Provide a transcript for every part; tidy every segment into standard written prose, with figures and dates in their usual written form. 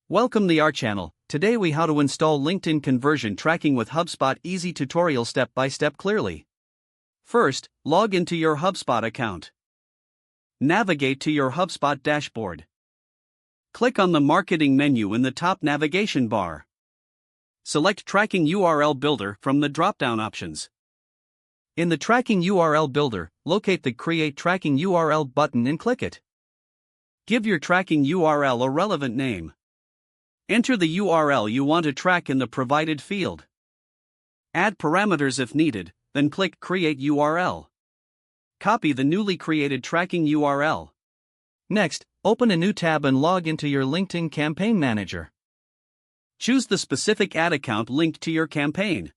Welcome to our channel. Today we how to install LinkedIn conversion tracking with HubSpot. Easy tutorial step by step clearly. First, log into your HubSpot account. Navigate to your HubSpot dashboard. Click on the marketing menu in the top navigation bar. Select Tracking URL Builder from the drop-down options. In the Tracking URL Builder, locate the Create Tracking URL button and click it. Give your tracking URL a relevant name. Enter the URL you want to track in the provided field. Add parameters if needed, then click Create URL. Copy the newly created tracking URL. Next, open a new tab and log into your LinkedIn Campaign Manager. Choose the specific ad account linked to your campaign.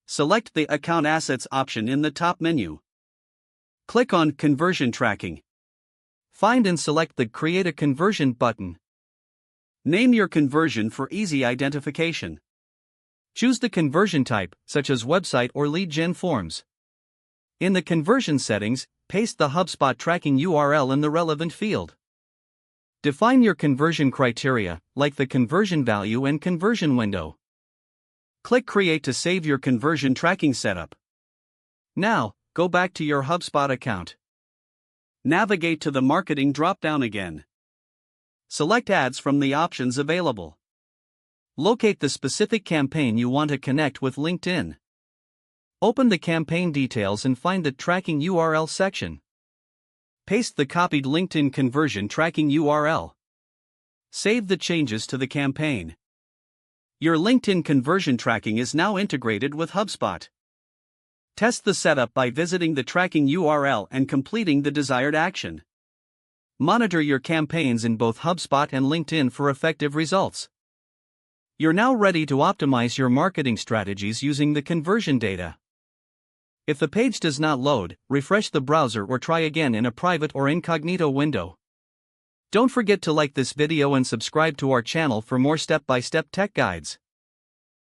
Select the Account Assets option in the top menu. Click on Conversion Tracking. Find and select the Create a Conversion button. Name your conversion for easy identification. Choose the conversion type, such as website or lead gen forms. In the conversion settings, paste the HubSpot tracking URL in the relevant field. Define your conversion criteria, like the conversion value and conversion window. Click Create to save your conversion tracking setup. Now, go back to your HubSpot account. Navigate to the Marketing drop-down again. Select Ads from the options available. Locate the specific campaign you want to connect with LinkedIn. Open the campaign details and find the Tracking URL section. Paste the copied LinkedIn conversion tracking URL. Save the changes to the campaign. Your LinkedIn conversion tracking is now integrated with HubSpot. Test the setup by visiting the tracking URL and completing the desired action. Monitor your campaigns in both HubSpot and LinkedIn for effective results. You're now ready to optimize your marketing strategies using the conversion data. If the page does not load, refresh the browser or try again in a private or incognito window. Don't forget to like this video and subscribe to our channel for more step-by-step tech guides.